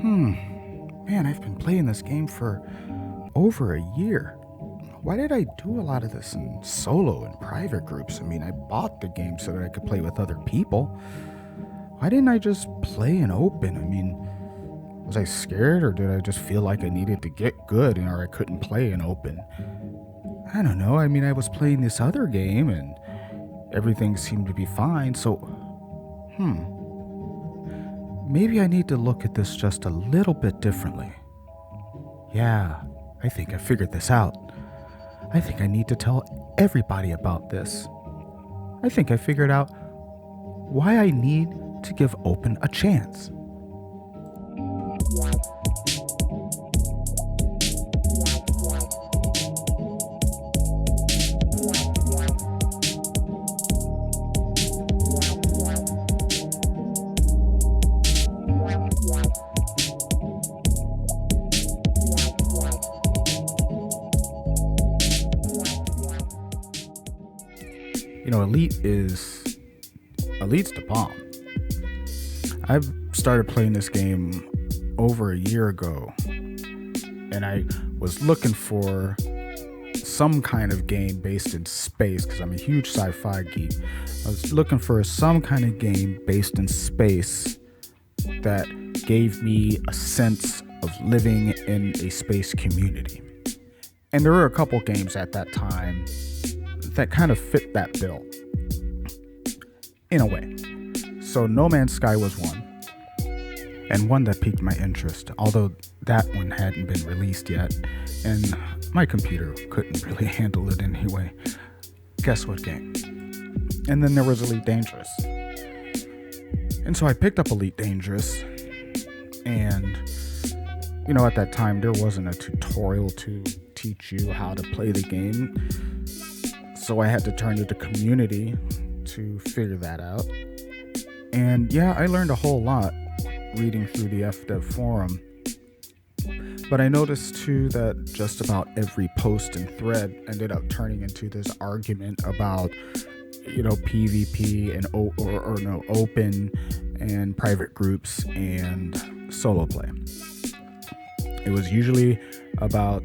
Man, I've been playing this game for over a year. Why did I do a lot of this in solo and private groups? I mean, I bought the game so that I could play with other people. Why didn't I just play in open? I mean, was I scared, or did I just feel like I needed to get good or I couldn't play in open? I don't know. I mean, I was playing this other game and everything seemed to be fine, so maybe I need to look at this just a little bit differently. Yeah, I think I figured this out. I think I need to tell everybody about this. I think I figured out why I need to give open a chance. You know, Elite's the bomb. I've started playing this game over a year ago, and I was looking for some kind of game based in space because I'm a huge sci-fi geek. I was looking for some kind of game based in space that gave me a sense of living in a space community. And there were a couple games at that time that kind of fit that bill in a way. So No Man's Sky was one, and one that piqued my interest, although that one hadn't been released yet, and my computer couldn't really handle it anyway. Guess what game? And then there was Elite Dangerous. And so I picked up Elite Dangerous, and you know, at that time there wasn't a tutorial to teach you how to play the game. So I had to turn to the community to figure that out. And yeah, I learned a whole lot reading through the FDev forum. But I noticed too that just about every post and thread ended up turning into this argument about, you know, PvP and open and private groups and solo play. It was usually about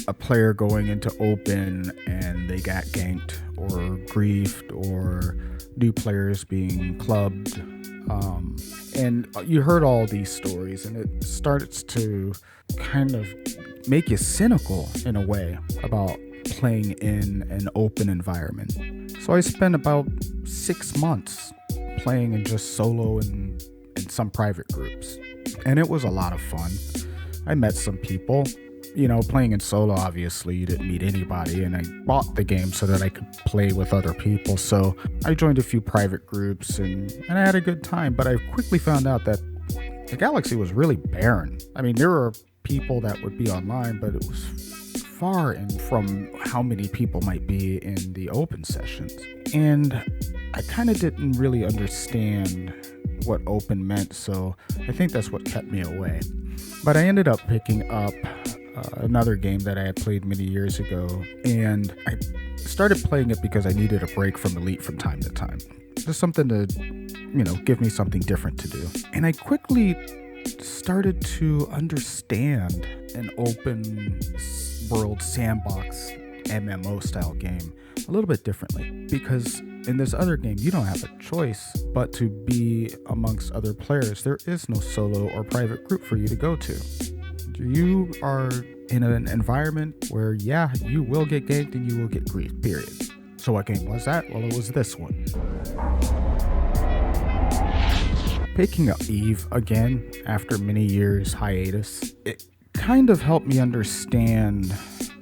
a player going into open and they got ganked or griefed, or new players being clubbed. And you heard all these stories, and it starts to kind of make you cynical in a way about playing in an open environment. So I spent about 6 months playing in just solo and some private groups. And it was a lot of fun. I met some people. You know, playing in solo, obviously, you didn't meet anybody, and I bought the game so that I could play with other people. So I joined a few private groups, and I had a good time. But I quickly found out that the galaxy was really barren. I mean, there were people that would be online, but it was far in from how many people might be in the open sessions. And I kind of didn't really understand what open meant, so I think that's what kept me away. But I ended up picking up another game that I had played many years ago, and I started playing it because I needed a break from Elite from time to time. Just something to, you know, give me something different to do. And I quickly started to understand an open world sandbox MMO style game a little bit differently, because in this other game you don't have a choice but to be amongst other players. There is no solo or private group for you to go to. You are in an environment where, yeah, you will get ganked and you will get griefed, period. So what game was that? Well, it was this one. Picking up Eve again after many years hiatus, it kind of helped me understand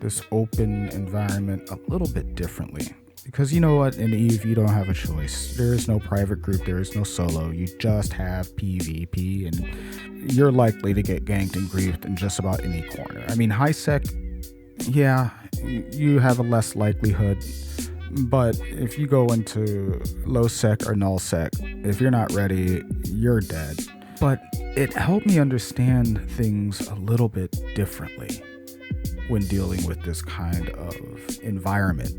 this open environment a little bit differently. Because you know what, in Eve, you don't have a choice. There is no private group, there is no solo. You just have PvP, and you're likely to get ganked and griefed in just about any corner. I mean, high sec, yeah, you have a less likelihood. But if you go into low sec or null sec, if you're not ready, you're dead. But it helped me understand things a little bit differently when dealing with this kind of environment.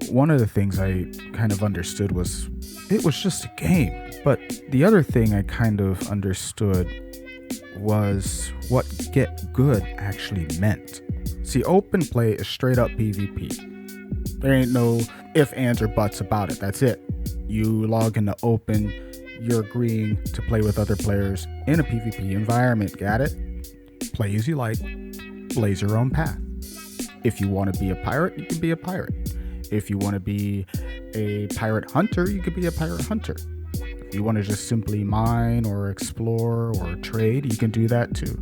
One of the things I kind of understood was it was just a game. But the other thing I kind of understood was what get good actually meant. See, open play is straight up PvP. There ain't no ifs, ands, or buts about it. That's it. You log into open, you're agreeing to play with other players in a PvP environment. Got it? Play as you like, blaze your own path. If you want to be a pirate, you can be a pirate. If you want to be a pirate hunter, you could be a pirate hunter. If you want to just simply mine or explore or trade, you can do that too.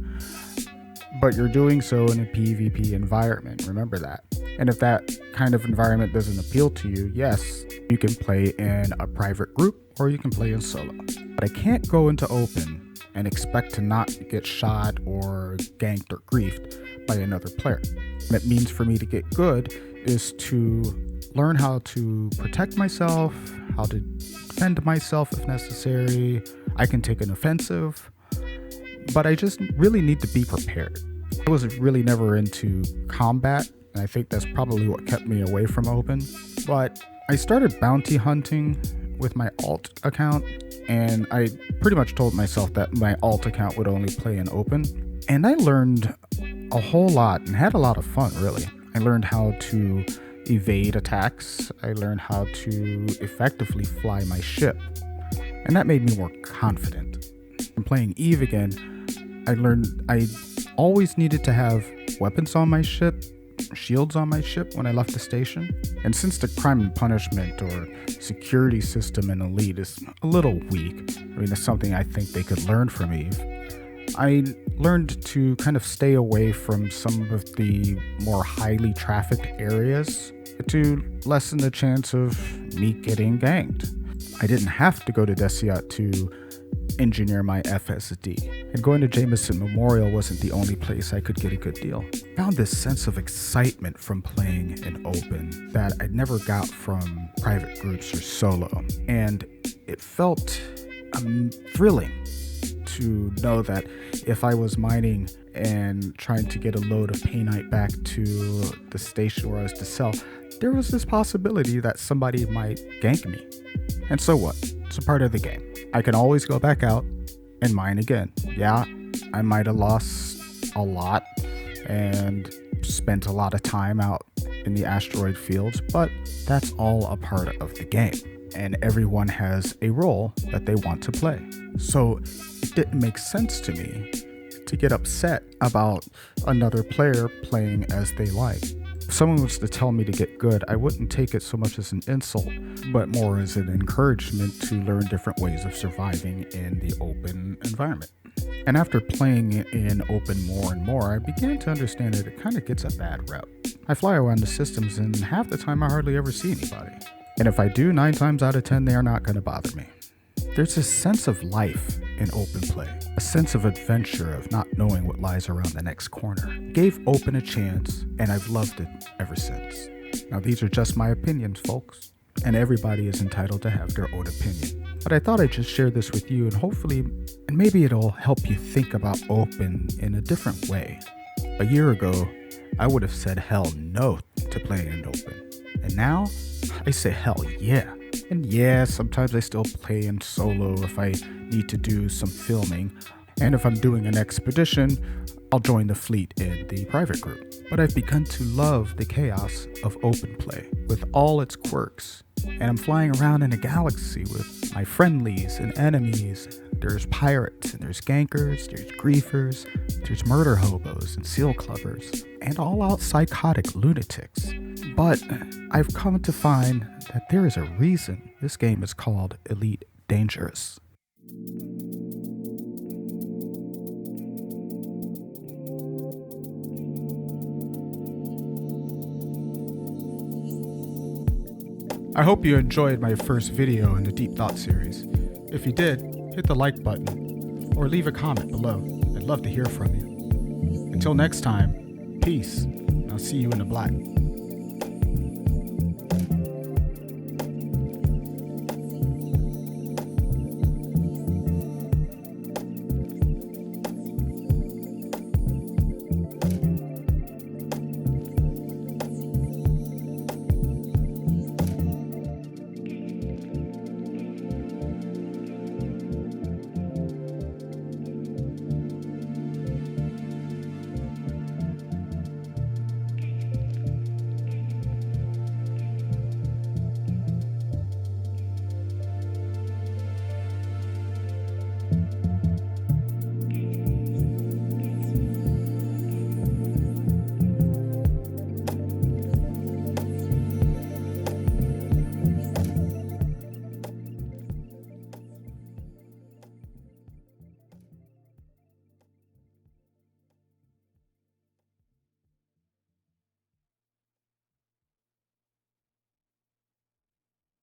But you're doing so in a PvP environment. Remember that. And if that kind of environment doesn't appeal to you, yes, you can play in a private group or you can play in solo. But I can't go into open and expect to not get shot or ganked or griefed by another player. What it means for me to get good is to learn how to protect myself, how to defend myself if necessary. I can take an offensive, but I just really need to be prepared. I was really never into combat, and I think that's probably what kept me away from open. But I started bounty hunting with my alt account, and I pretty much told myself that my alt account would only play in open. And I learned a whole lot and had a lot of fun, really. I learned how to evade attacks. I learned how to effectively fly my ship. And that made me more confident. When playing Eve again, I learned I always needed to have weapons on my ship, shields on my ship when I left the station. And since the crime and punishment or security system in Elite is a little weak, I mean, it's something I think they could learn from Eve, I learned to kind of stay away from some of the more highly trafficked areas to lessen the chance of me getting ganked. I didn't have to go to Desiat to engineer my FSD, and going to Jameson Memorial wasn't the only place I could get a good deal. I found this sense of excitement from playing in open that I'd never got from private groups or solo, and it felt thrilling to know that if I was mining and trying to get a load of painite back to the station where I was to sell, there was this possibility that somebody might gank me. And so what? It's a part of the game. I can always go back out and mine again. Yeah, I might have lost a lot and spent a lot of time out in the asteroid fields, but that's all a part of the game. And everyone has a role that they want to play. So it didn't make sense to me to get upset about another player playing as they like. If someone was to tell me to get good, I wouldn't take it so much as an insult, but more as an encouragement to learn different ways of surviving in the open environment. And after playing in open more and more, I began to understand that it kind of gets a bad rep. I fly around the systems and half the time I hardly ever see anybody. And if I do, 9 times out of 10, they are not going to bother me. There's a sense of life in open play, a sense of adventure of not knowing what lies around the next corner. Gave open a chance, and I've loved it ever since. Now, these are just my opinions, folks, and everybody is entitled to have their own opinion. But I thought I'd just share this with you, and hopefully, and maybe it'll help you think about open in a different way. A year ago, I would have said hell no to playing in open. And now, I say hell yeah. And yeah, sometimes I still play in solo if I need to do some filming. And if I'm doing an expedition, I'll join the fleet in the private group. But I've begun to love the chaos of open play with all its quirks. And I'm flying around in a galaxy with my friendlies and enemies. There's pirates and there's gankers, there's griefers, there's murder hobos and seal clubbers, and all-out psychotic lunatics. But I've come to find that there is a reason this game is called Elite Dangerous. I hope you enjoyed my first video in the Deep Thought series. If you did, hit the like button or leave a comment below. I'd love to hear from you. Until next time, peace, and I'll see you in the black.